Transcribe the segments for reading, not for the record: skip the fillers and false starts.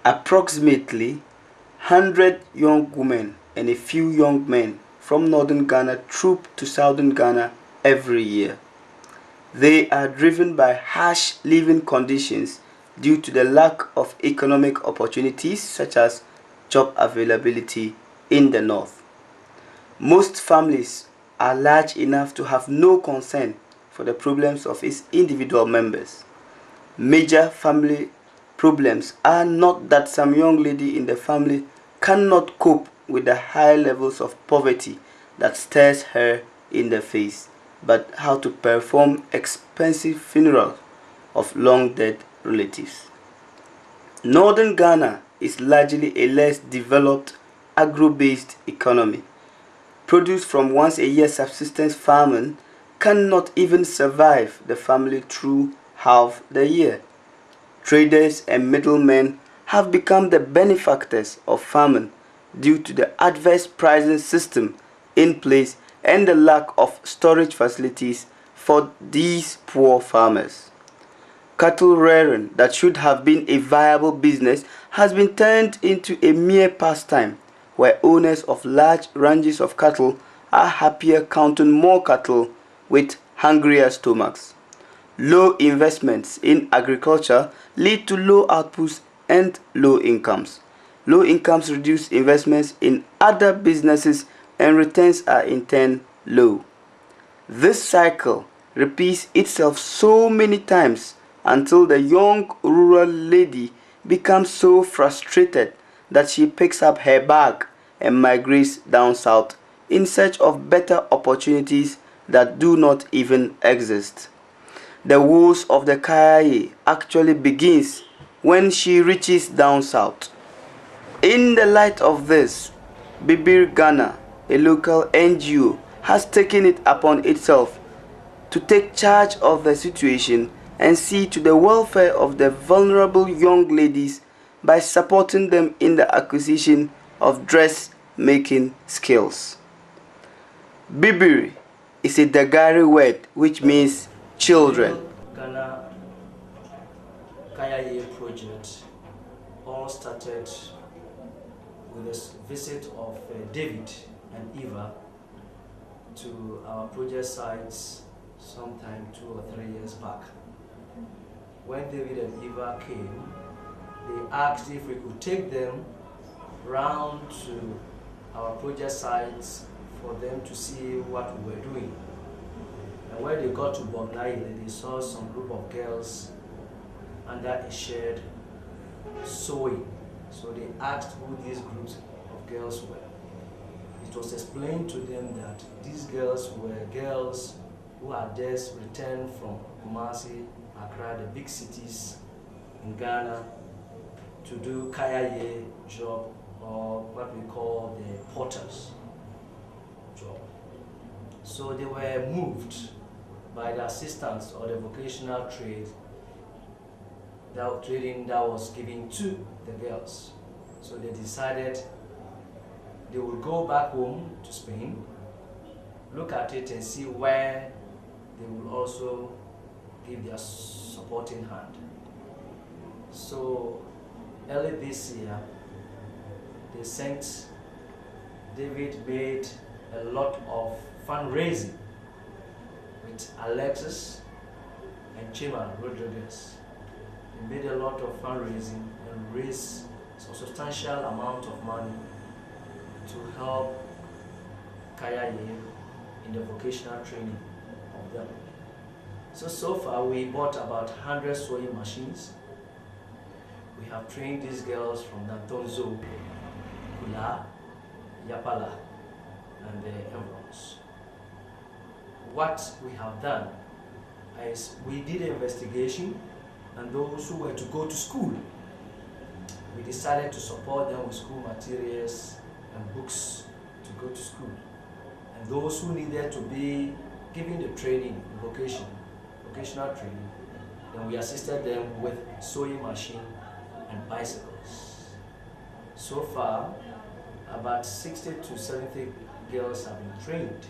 Approximately 100 young women and a few young men from northern Ghana troop to southern Ghana every year. They are driven by harsh living conditions due to the lack of economic opportunities such as job availability in the north. Most families are large enough to have no concern for the problems of its individual members. Major family problems are not that some young lady in the family cannot cope with the high levels of poverty that stares her in the face, but how to perform expensive funerals of long dead relatives. Northern Ghana is largely a less developed agro-based economy. Produce from once a year subsistence farming cannot even survive the family through half the year. Traders and middlemen have become the benefactors of farming due to the adverse pricing system in place and the lack of storage facilities for these poor farmers. Cattle rearing that should have been a viable business has been turned into a mere pastime, where owners of large ranges of cattle are happier counting more cattle with hungrier stomachs. Low investments in agriculture lead to low outputs and low incomes. Low incomes reduce investments in other businesses and returns are in turn low. This cycle repeats itself so many times until the young rural lady becomes so frustrated that she picks up her bag and migrates down south in search of better opportunities that do not even exist. The woes of the Kayayei actually begins when she reaches down south. In the light of this, BIBIR Ghana, a local NGO, has taken it upon itself to take charge of the situation and see to the welfare of the vulnerable young ladies by supporting them in the acquisition of dress-making skills. BIBIR is a Dagari word which means children. Ghana Kayayei project all started with a visit of David and Eva to our project sites sometime 2 or 3 years back. When David and Eva came, they asked if we could take them round to our project sites for them to see what we were doing. And when they got to Bognai, they saw some group of girls under a shed sewing. So they asked who these groups of girls were. It was explained to them that these girls were girls who had just returned from Kumasi, Accra, the big cities in Ghana, to do Kayayei job, or what we call the porters job. So they were moved by the assistance or the vocational trading that was given to the girls. So they decided they would go back home to Spain, look at it and see where they will also give their supporting hand. So early this year, they sent, David made a lot of fundraising with Alexis and Chima Rodriguez. They made a lot of fundraising and raised a substantial amount of money to help Kayayei in the vocational training of them. So far we bought about 100 sewing machines. We have trained these girls from Nantonzo, Kula, Yapala, and the Emeralds. What we have done is we did an investigation, and those who were to go to school, we decided to support them with school materials and books to go to school. And those who needed to be given the training, vocational training, then we assisted them with sewing machine and bicycles. So far, about 60 to 70 girls have been trained.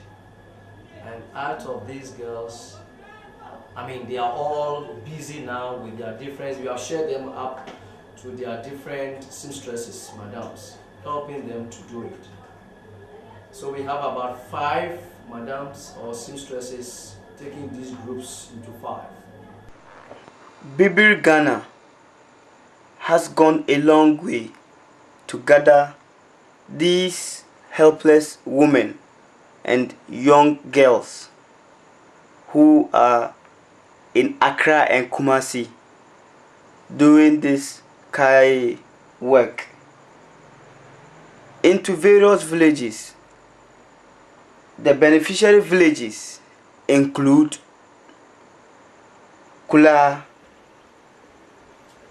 And out of these girls, I mean, they are all busy now with their difference. We have shared them up to their different seamstresses, madams, helping them to do it. So we have about 5 madams or seamstresses taking these groups into 5. BIBIR Ghana has gone a long way to gather these helpless women and young girls who are in Accra and Kumasi doing this Kayayei work into various villages. The beneficiary villages include Kula,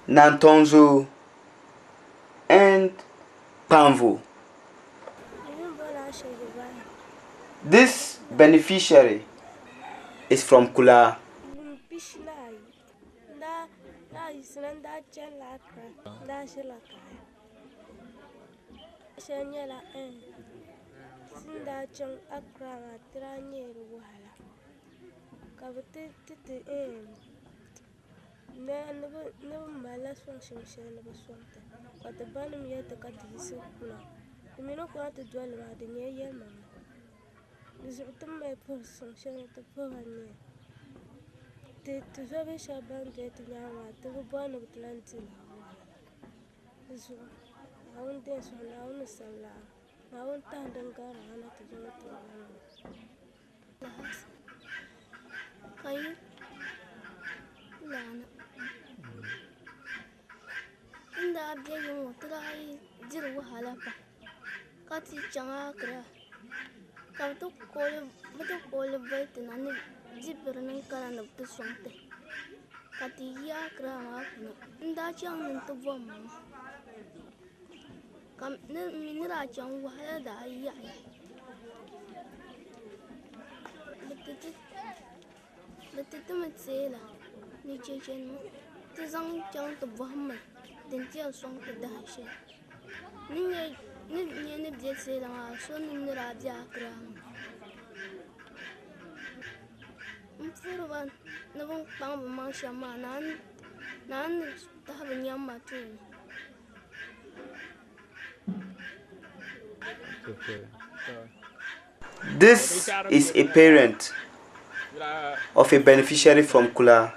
Nantonzo, and Panvo. This beneficiary is from Kula. Inda abia yung trai jiru wahala pa kati changa kra ka to kol bait nan jibir nan kana na to sonte kati ya kra ma kuno inda chang nan to bom kam ne minira chang wahala da ya betete metsela ni chechen mo te zang chang to bom den tia song te da she ni bje se la ma so ni ra ja kra mfurban na bon pang ma shama nan ta ha nyam ma tu This is a parent of a beneficiary from Kula.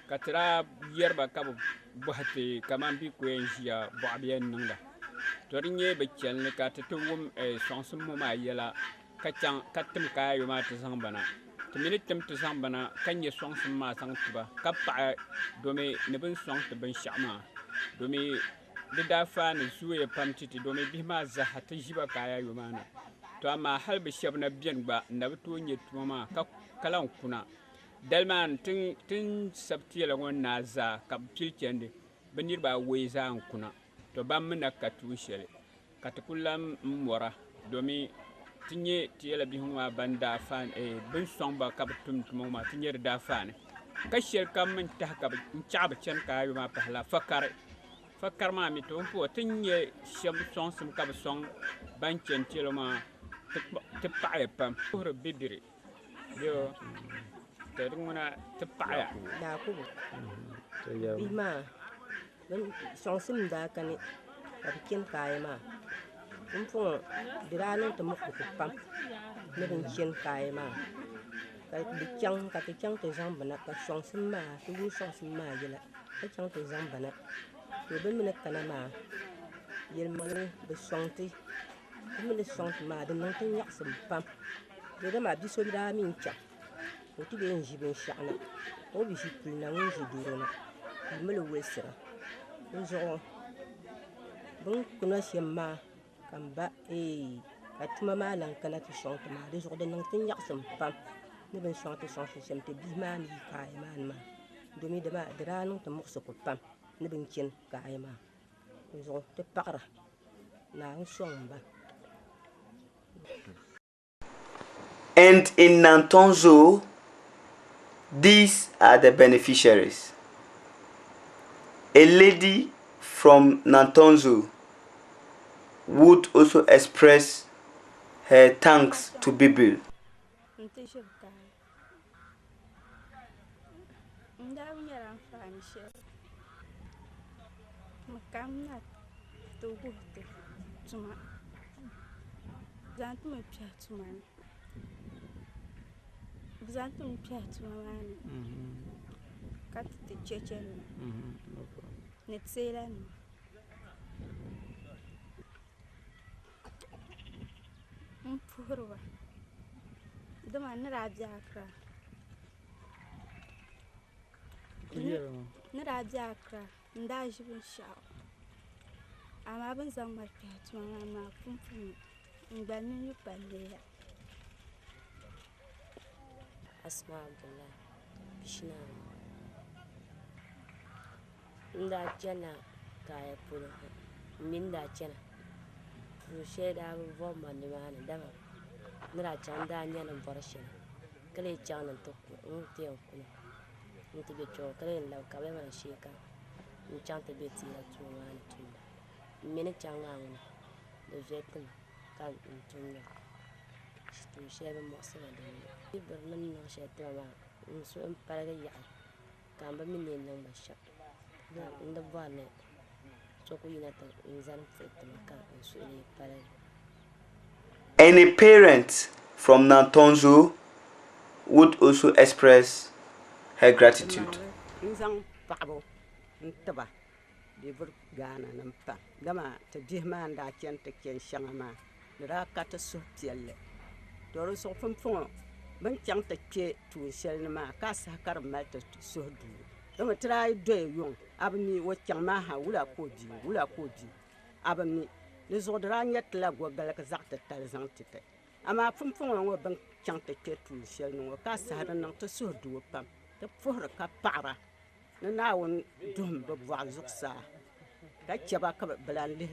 Katra yerba kabu buhati kaman bi kwenjia boabian nunda torinye be chelne katutum sonsum ma yela kachang katum kayu ma tsambana to minitum tsambana kanye sonsum ma sangtuba kappa domi nebun song to ben shama domi da fa ne suye pamtiti domi bima zahata jiba kaya yumana to amma halbe shebna bien ba nabtu nye tuma kalan kuna Delman tin sabtiyala ŋon na za ka b pili chɛndi bɛ niriba awɔi zaa n kuna to ban mi na ka tuu shɛli ka ti ku lan mɔra domi ti nyɛ ti yɛla bihi ŋɔ maa ban daa faani bin sɔŋ ba ka bɛ tum tuma maa ti nyɛ di daa faani ka shɛli kam min tahi ka n chaɣi bɛ chɛni ka ayo maa pahila fakari maa mi to n puhi ti nyɛ shɛba sɔŋsim ka bɛ sɔŋ ban chɛni ti yɛla maa ti paɣaya pam puhiri bibiri yo Terunguna tepaya. Da kubu. Bima. Ben songsim da kani. Abikin kaya ma. Umfong dirano temuk kupam. Ne ben chen kaya ma. Ka bicang te zang bana ka songsim ma. Tu songsim ma jela. Ka chang te zang bana. Tu ben menek kana ma. Yel mangin be songti. Ben le songti ma de nang tin yak sim pam. De ma biso da min cha. Oti be nji ben shana o bi shipul na nji durona me le wesra nzo bon kuna shemma kamba atuma malan kana ti shonta ma de zo de nang tin yaksam pam ne ben shonta shonta shemte bi man yi kay man ma domi de ma de ranu to mokso ko pam ne ben chen kay ma zo te pakra na shomba. And in Nantonzo, these are the beneficiaries. A lady from Nantonzo would also express her thanks to BIBIR. Ndaba nyɛla amfani shɛli mi kam na ti wuhi ti tuma zaŋ ti mi kpɛhi tuma ni bi zaŋ ti mi kpɛhi tuma maa ni ka ti chɛchɛ nima ni teela nima n puhiri ba dama ni daa bɛ Accra ni daa bɛ Accra n daa ʒi binshaɣu amaa bin zaŋ mali kpɛhi tuma maa punpuni n gba ninyi palliya. Asma Abdullahi Bishina nda chana kaya polo min da chana ru sheda bu vo mandi mani dama nira chan da nyana borshina kale chan nan to te ko nti be cho kale la ka be man sheka n chan te be ti la tu mani tunda min chan ngani do jetin kan tunda tu shebe mo sala de BIBIR nan no sheta ma so en paraga ya kan ba min nan ba sha nda bane so ko yina ta nzan fete kan so ni paraga. Any parent from Nantonzo would also express her gratitude. BIBIR Ghana nampa dama te bihma nda ken te ken shangama ra ka te so pielle do so fumfun ban kyang te ke tu shel ma ka sa kar mal te so du dama try do yon abni wo kyang ma ha wula ko di abni le zo dra nyet la go gal ka zak te tal zang te ama fumfun wo ban kyang te ke tu shel no ka sa da nang te so du pam te for ka para na won dum bo wa zuksa ka chaba ka blande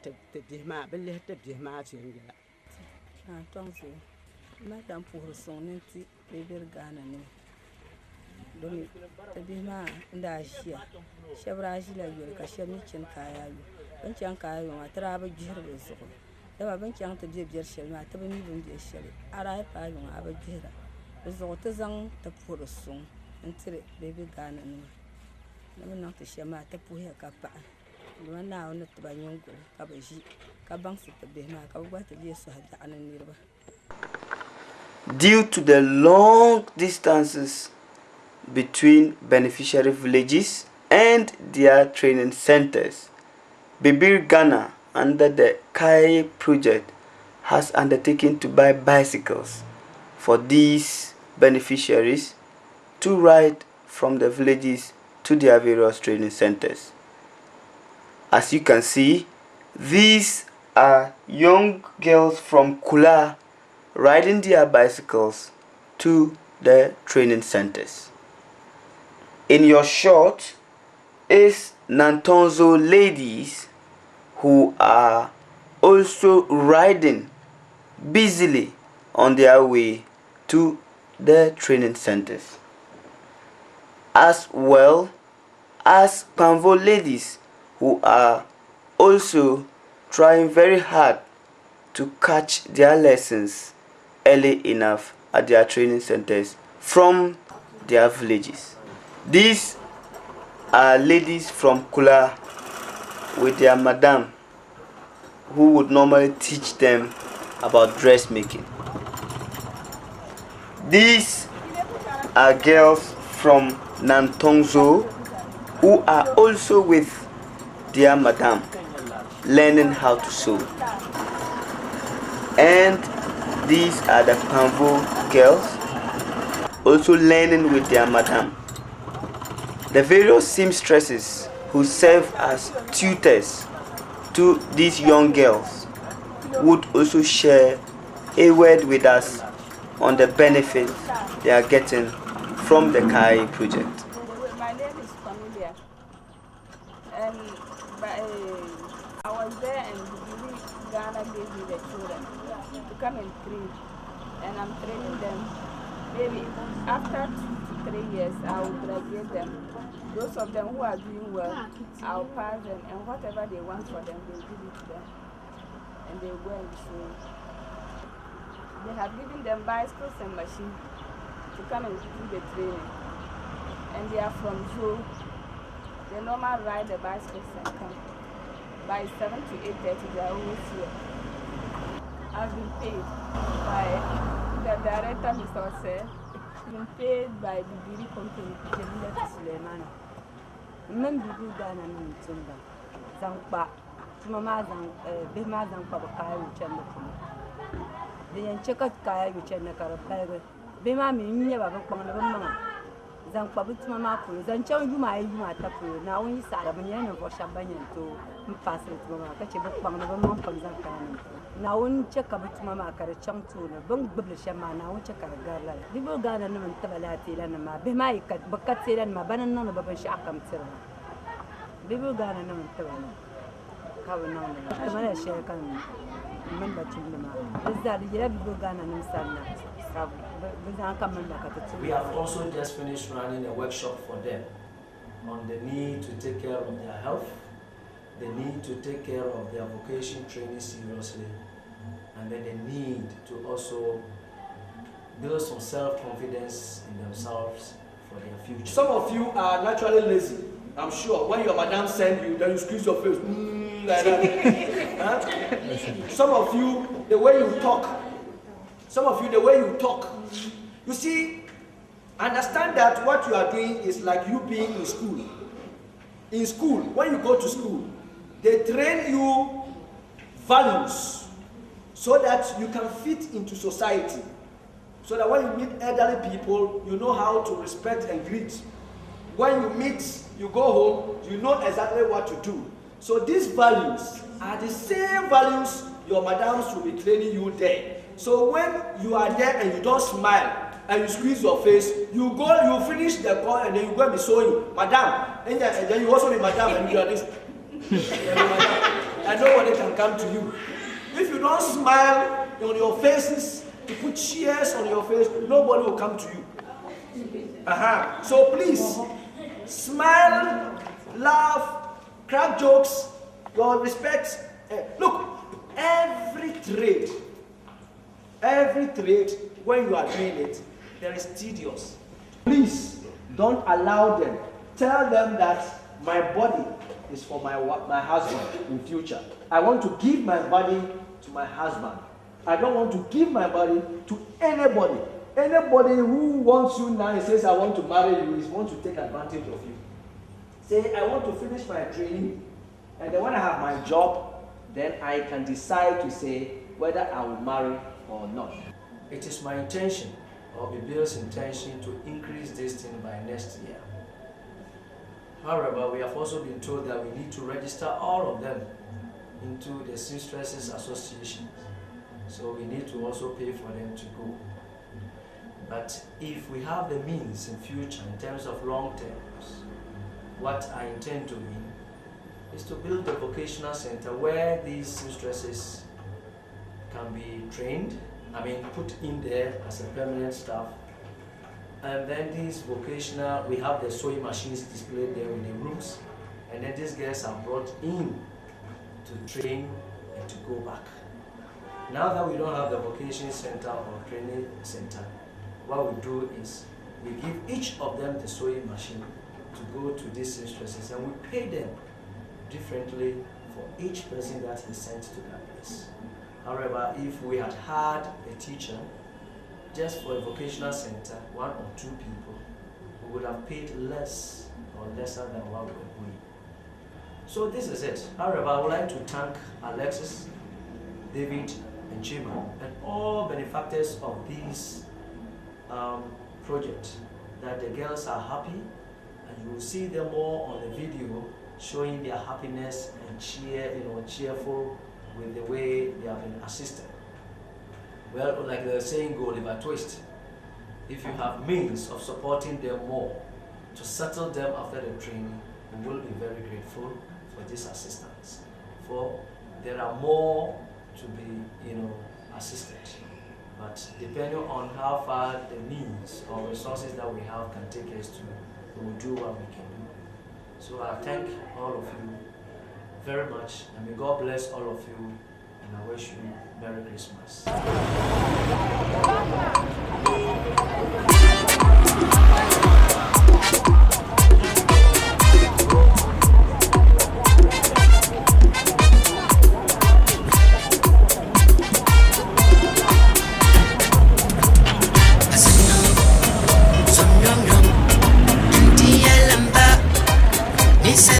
te bihma bele te bihma jengela na tonzo ma dan pour son nti BIBIR Ghana ni don te bihma nda shia shabra jila yul ka shami chin kaya yu ban chan kaya yu ma tra ba jirbe zuko da ba ban chan te BIBIR shel ma te ba mi ban je shel ara pa yu ma ba jira zuko te zang te pour son nti BIBIR Ghana ni na na te shama te puhe ka pa na na on te ba nyongo ka ba ji ka bang se te bihma ka ba te li so hada anan nirba. Due to the long distances between beneficiary villages and their training centers, BIBIR Ghana, under the Kayayei project, has undertaken to buy bicycles for these beneficiaries to ride from the villages to their various training centers. As you can see, these are young girls from Kula riding their bicycles to the training centers. In your shot is Nantonzo ladies who are also riding busily on their way to the training centers, as well as Panvo ladies who are also trying very hard to catch their lessons early enough at their training centers from their villages. These are ladies from Kula with their madam who would normally teach them about dressmaking. These are girls from Nantonzo who are also with their madam learning how to sew. And these are the Panvo girls also learning with their madam. The various seamstresses who serve as tutors to these young girls would also share a word with us on the benefits they are getting from the Kayayei project. My name is Familia, and I was there and BIBIR Ghana gave me the children to come and train, and I'm training them. Maybe after 2 to 3 years, I will graduate them. Those of them who are doing well, I'll pass them, and whatever they want for them, they'll give it to them, and they'll go and show. They have given them bicycles and machines to come and do the training. and they are from Joe. They normally ride the bicycles and come. By 7 to 8:30, they are always here. I've been paid by the director, Mr. Osei. I've been paid by BIBIR company, Jamila Suleiman. Mem BIBIR Ghana ni mtumba. Zankpa. Mama zang bima zankpa ba kaya wuce na kuma. Da yance ka kaya wuce na karfa. Bima mi nya ba kpang na mama. Zankpa bu mama ko. Zancan yuma yuma ta ko. Na woni sara ban yana ko shabanyan to mpasir mama ka ce ba kpang na mama kan zanka ne. Na woni ce ka bu mama kar chang to na ban gbibla shama na woni ce kar garla. BIBIR Ghana ni mun tabala tela na ma bima yikat bakat tela ma banan nan ba ban shi akam tirma. BIBIR Ghana ni mun tabala. We have also just finished running a workshop for them on the need to take care of their health, the need to take care of their vocation training seriously, and then the need to also build some self-confidence in themselves for their future. Some of you are naturally lazy. I'm sure when your madam sends you, then you squeeze your face like that. Huh? Some of you, the way you talk. Some of you, the way you talk. You see, understand that what you are doing is like you being in school. In school, when you go to school, they train you values so that you can fit into society. So that when you meet elderly people, you know how to respect and greet. When you go home, you know exactly what to do. So these values are the same values your madams will be training you there. So when you are there and you don't smile and you squeeze your face, you finish the call and then you go and be showing, madam, and then you also be madam and you are this. And nobody can come to you. If you don't smile on your faces, you put cheers on your face, nobody will come to you. So please, smile, laugh, crack jokes, your respect. Look, every trade, when you are doing it, there is tedious. Please don't allow them. Tell them that my body is for my husband in future. I want to give my body to my husband. I don't want to give my body to anybody. Anybody who wants you now and says, I want to marry you, is want to take advantage of you. Say, I want to finish my training, and then when I have my job, then I can decide to say whether I will marry or not. It is my intention, or BIBIR's intention, to increase this thing by next year. However, we have also been told that we need to register all of them into the Seamstresses Association. So we need to also pay for them to go. But if we have the means in future, in terms of long terms, what I intend to do is to build a vocational center where these seamstresses can be trained, put in there as a permanent staff. And then these vocational, we have the sewing machines displayed there in the rooms, and then these girls are brought in to train and to go back. Now that we don't have the vocation center or training center, what we do is we give each of them the sewing machine to go to these seamstresses, and we pay them differently for each person that is sent to that place. However, if we had had a teacher just for a vocational center, 1 or 2 people, we would have paid less or lesser than what we were doing. So this is it. However, I would like to thank Alexis, David, and Chima, and all benefactors of this project, that the girls are happy, and you will see them more on the video showing their happiness and cheerful with the way they have been assisted. Well, like the saying goes, if I twist, if you have means of supporting them more to settle them after the training, we will be very grateful for this assistance. For there are more to be, assisted. But depending on how far the means or resources that we have can take us to, we will do what we can do. So I thank all of you very much, and may God bless all of you, and I wish you Merry Christmas.